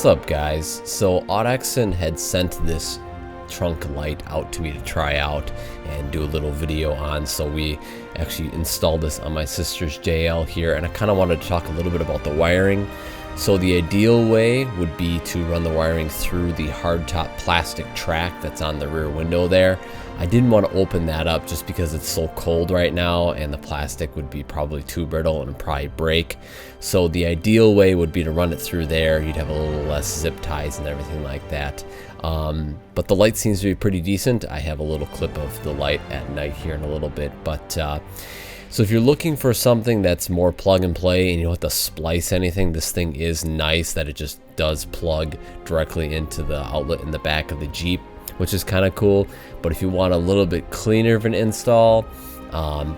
What's up, guys? So Audexen had sent this trunk light out to me to try out and do a little video on, so we actually installed this on my sister's JL here, and I kind of wanted to talk a little bit about the wiring. So the ideal way would be to run the wiring through the hardtop plastic track that's on the rear window there. I didn't want to open that up just because it's so cold right now and the plastic would be probably too brittle and probably break. So the ideal way would be to run it through there. You'd have a little less zip ties and everything like that. But the light seems to be pretty decent. I have a little clip of the light at night here in a little bit. But so if you're looking for something that's more plug and play and you don't have to splice anything, this thing is nice that it just does plug directly into the outlet in the back of the Jeep, which is kind of cool. But if you want a little bit cleaner of an install,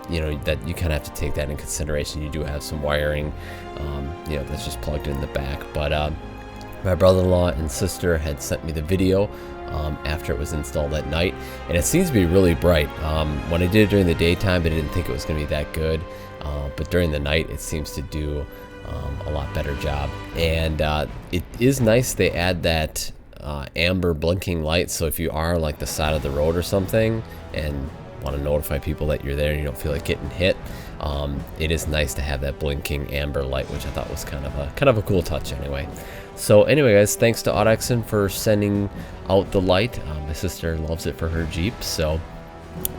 you know, that you kind of have to take that in consideration. You do have some wiring, you know, that's just plugged in the back. But my brother-in-law and sister had sent me the video after it was installed at night, and it seems to be really bright. When I did it during the daytime, I didn't think it was going to be that good, but during the night it seems to do a lot better job. And it is nice they add that amber blinking light, so if you are like the side of the road or something and want to notify people that you're there and you don't feel like getting hit, it is nice to have that blinking amber light, which I thought was kind of a cool touch anyway. So anyway, guys, thanks to Audexen for sending out the light. My sister loves it for her Jeep. So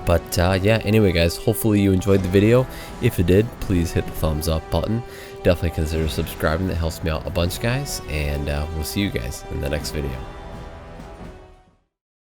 but yeah, anyway, guys, hopefully you enjoyed the video. If you did, please hit the thumbs up button. Definitely consider subscribing. That helps me out a bunch, guys, and we'll see you guys in the next video.